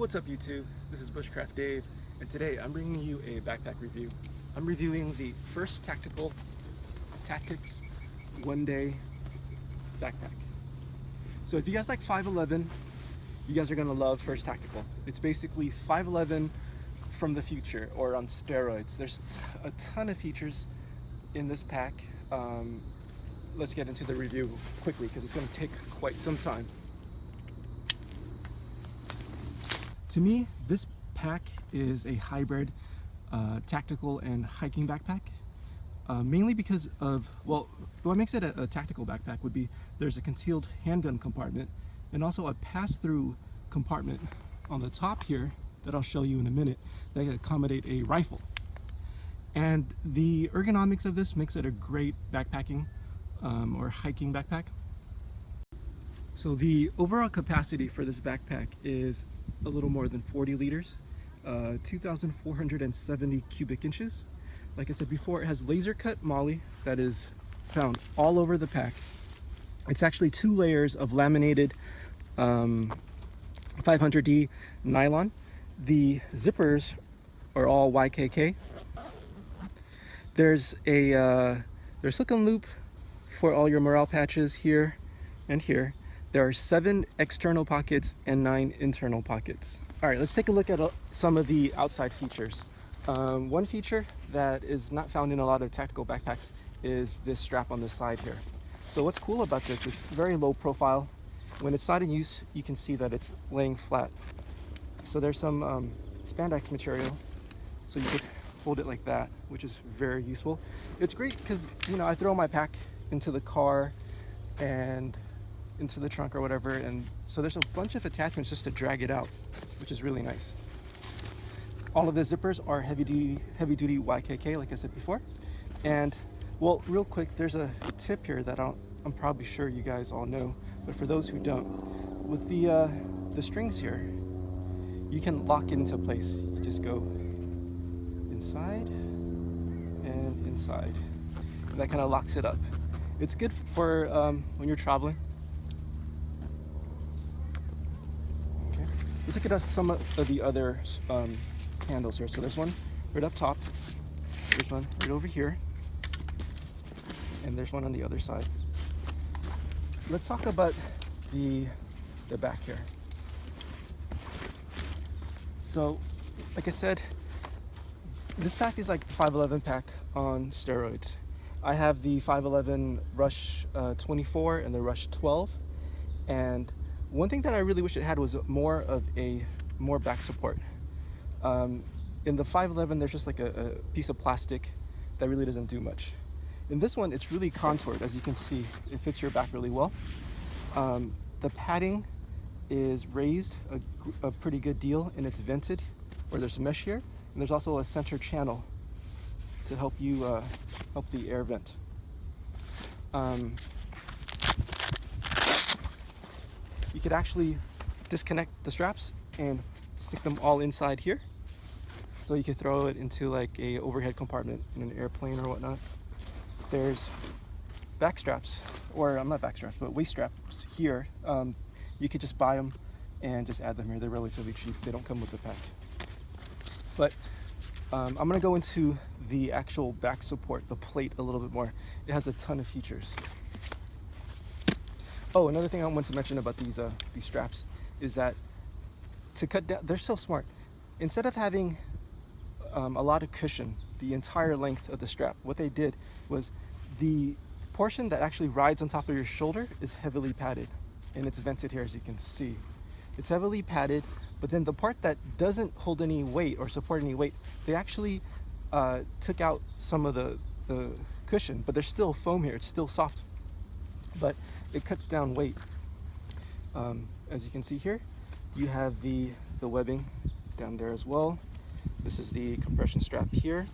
What's up YouTube? This is Bushcraft Dave, and today I'm bringing you a backpack review. I'm reviewing the first tactical TACTIX one-day backpack. So if you guys like 5'11", you guys are gonna love First Tactical. It's basically 5'11" from the future, or on steroids. There's a ton of features in this pack. Let's get into the review quickly because it's gonna take quite some time. To me, this pack is a hybrid tactical and hiking backpack, mainly because of, well, what makes it a tactical backpack would be there's a concealed handgun compartment and also a pass-through compartment on the top here that I'll show you in a minute that can accommodate a rifle. And the ergonomics of this makes it a great backpacking or hiking backpack. So the overall capacity for this backpack is a little more than 40 liters, 2,470 cubic inches. Like I said before, it has laser cut moly that is found all over the pack. It's actually 2 layers of laminated 500D nylon. The zippers are all YKK. There's hook and loop for all your morale patches here and here. There are 7 external pockets and 9 internal pockets. All right, let's take a look at some of the outside features. One feature that is not found in a lot of tactical backpacks is this strap on the side here. So what's cool about this, it's very low profile. When it's not in use, you can see that it's laying flat. So there's some spandex material, so you could hold it like that, which is very useful. It's great because, you know, I throw my pack into the car and into the trunk or whatever, and so there's a bunch of attachments just to drag it out, which is really nice. All of the zippers are heavy duty YKK, like I said before. And well, real quick, there's a tip here that I'm probably sure you guys all know, but for those who don't, with the strings here, you can lock it into place. You just go inside and inside, and that kind of locks it up. It's good for when you're traveling. Okay, let's look at some of the other handles here. So there's one right up top, there's one right over here, and there's one on the other side. Let's talk about the back here. So, like I said, this pack is like 5'11" pack on steroids. I have the 5'11" Rush 24 and the Rush 12, and one thing that I really wish it had was more back support. In the 5'11", there's just like a piece of plastic that really doesn't do much. In this one, it's really contoured, as you can see. It fits your back really well. The padding is raised a pretty good deal, and it's vented, where there's mesh here, and there's also a center channel to help you help the air vent. You could actually disconnect the straps and stick them all inside here, so you could throw it into like a overhead compartment in an airplane or whatnot. There's back straps, or not back straps, but waist straps here. You could just buy them and just add them here. They're relatively cheap. They don't come with the pack. But I'm gonna go into the actual back support, the plate, a little bit more. It has a ton of features. Oh, another thing I want to mention about these straps is that to cut down, they're so smart. Instead of having a lot of cushion the entire length of the strap, what they did was the portion that actually rides on top of your shoulder is heavily padded, and it's vented here, as you can see. It's heavily padded, but then the part that doesn't hold any weight or support any weight, they actually took out some of the cushion, but there's still foam here. It's still soft, but it cuts down weight. As you can see here, you have the webbing down there as well. This is the compression strap here.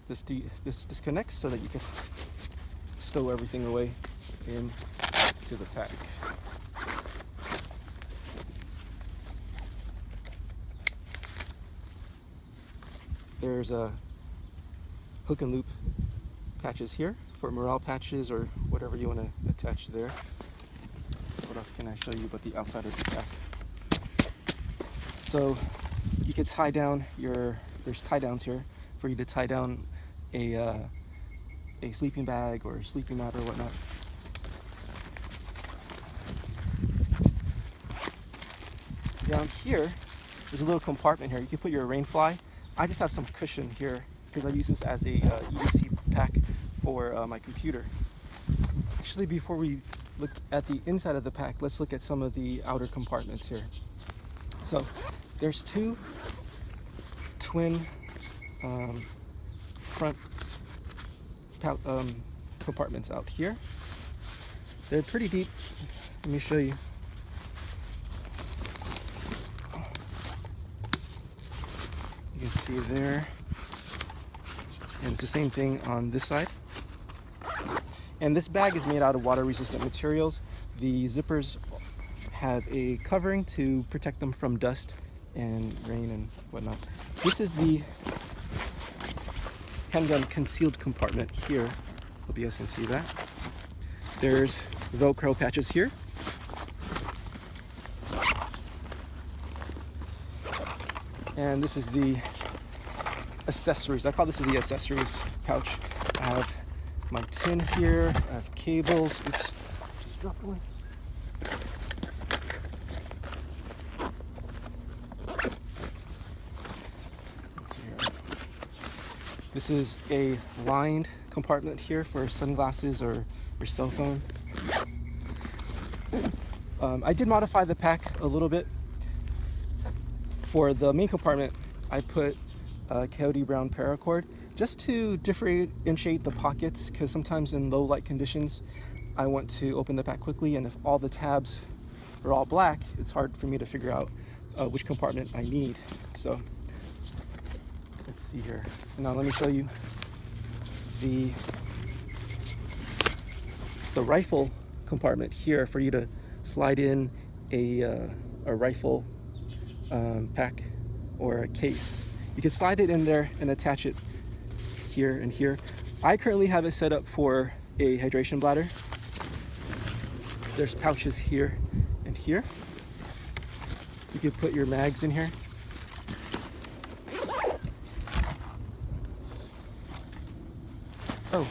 This disconnects so that you can stow everything away into the pack. There's a hook and loop patches here for morale patches or whatever you want to attach there. What else can I show you about the outside of the pack? So you could tie down there's tie downs here for you to tie down a sleeping bag or sleeping mat or whatnot. Down here, there's a little compartment here. You can put your rain fly. I just have some cushion here because I use this as a EDC pack for my computer. Actually, before we look at the inside of the pack, let's look at some of the outer compartments here. So there's two twin front compartments out here. They're pretty deep. Let me show you. You can see there. And it's the same thing on this side. And this bag is made out of water-resistant materials. The zippers have a covering to protect them from dust and rain and whatnot. This is the handgun concealed compartment here. Hope you guys can see that. There's Velcro patches here. And this is the accessories. I call this the accessories pouch. I have my tin here. I have cables. Oops, just dropped one. This is a lined compartment here for sunglasses or your cell phone. I did modify the pack a little bit. For the main compartment, I put coyote brown paracord just to differentiate the pockets, because sometimes in low light conditions I want to open the pack quickly, and if all the tabs are all black, it's hard for me to figure out which compartment I need. So let's see here. Now let me show you the rifle compartment here for you to slide in a rifle pack or a case. You can slide it in there and attach it here and here. I currently have it set up for a hydration bladder. There's pouches here and here. You can put your mags in here. Oh,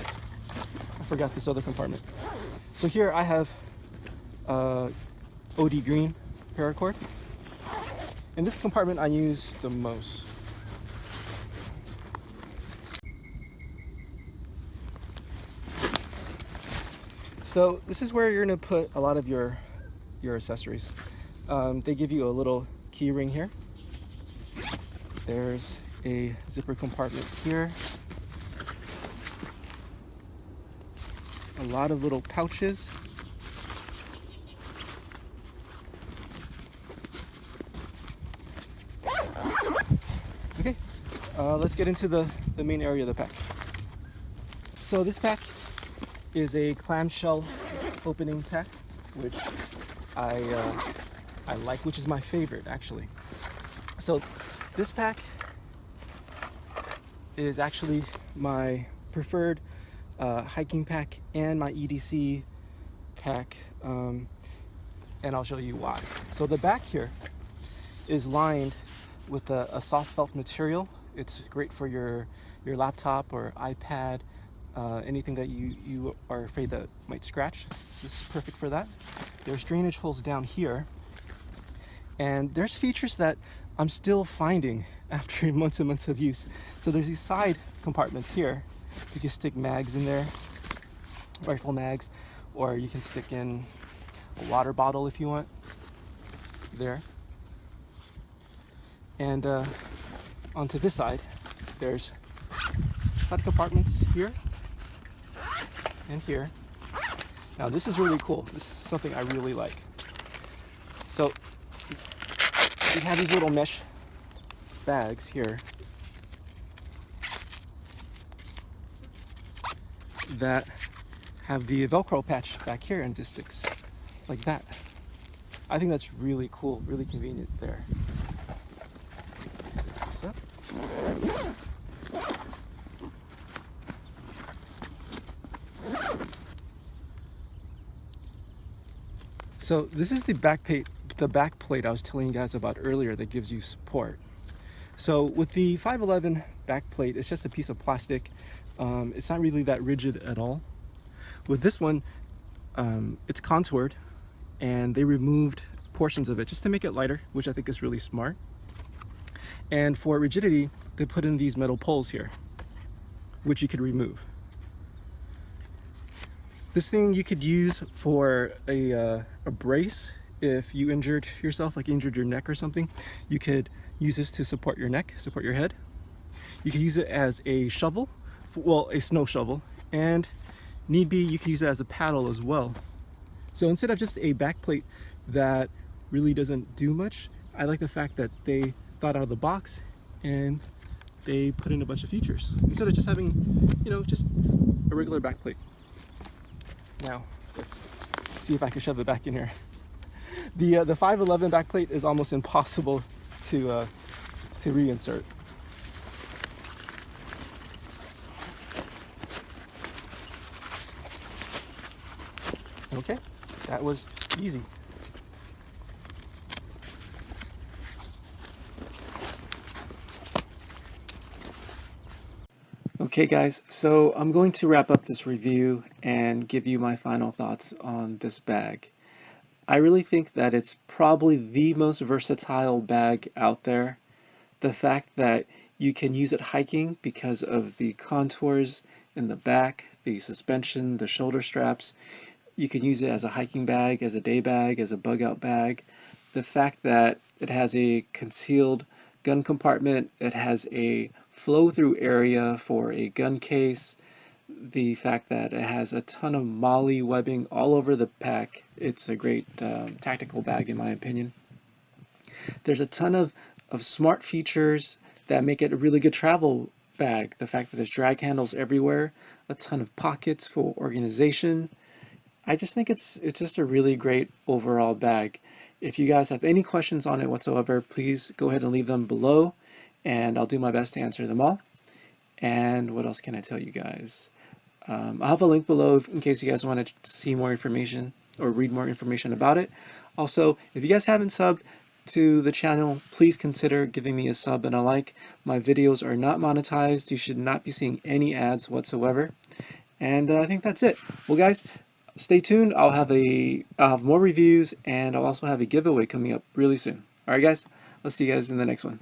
I forgot this other compartment. So here I have OD green paracord. And this compartment I use the most. So this is where you're gonna put a lot of your accessories. They give you a little key ring here. There's a zipper compartment here. A lot of little pouches. Okay, let's get into the main area of the pack. So this pack is a clamshell opening pack, which I like, which is my favorite actually. So this pack is actually my preferred hiking pack and my EDC pack, and I'll show you why. So the back here is lined with a soft felt material. It's great for your laptop or iPad, anything that you are afraid that might scratch. This is perfect for that. There's drainage holes down here, and there's features that I'm still finding after months and months of use. So there's these side compartments here. You can stick mags in there, rifle mags, or you can stick in a water bottle if you want, there. And onto this side, there's side compartments here and here. Now this is really cool. This is something I really like. So we have these little mesh bags here that have the Velcro patch back here and just sticks like that. I think that's really cool, really convenient there. Set this up. So this is the the back plate I was telling you guys about earlier that gives you support. So with the 511 back plate, it's just a piece of plastic. It's not really that rigid at all. With this one, it's contoured, and they removed portions of it just to make it lighter, which I think is really smart. And for rigidity, they put in these metal poles here, which you could remove. This thing you could use for a brace if you injured yourself, like injured your neck or something. You could use this to support your neck, support your head. You could use it as a shovel, well, a snow shovel, and need be, you could use it as a paddle as well. So instead of just a back plate that really doesn't do much, I like the fact that they thought out of the box and they put in a bunch of features instead of just having, you know, just a regular back plate. Now, let's see if I can shove it back in here. The 511 back plate is almost impossible to reinsert. Okay, that was easy. Okay guys, so I'm going to wrap up this review and give you my final thoughts on this bag. I really think that it's probably the most versatile bag out there. The fact that you can use it hiking because of the contours in the back, the suspension, the shoulder straps. You can use it as a hiking bag, as a day bag, as a bug out bag. The fact that it has a concealed gun compartment, it has a flow-through area for a gun case, the fact that it has a ton of MOLLE webbing all over the pack. It's a great tactical bag in my opinion. There's a ton of smart features that make it a really good travel bag. The fact that there's drag handles everywhere, a ton of pockets for organization. I just think it's just a really great overall bag. If you guys have any questions on it whatsoever, please go ahead and leave them below, and I'll do my best to answer them all. And what else can I tell you guys? I'll have a link below in case you guys want to see more information or read more information about it. Also, if you guys haven't subbed to the channel, please consider giving me a sub and a like. My videos are not monetized. You should not be seeing any ads whatsoever. And I think that's it. Well guys, stay tuned. I'll have more reviews, and I'll also have a giveaway coming up really soon. All right guys, I'll see you guys in the next one.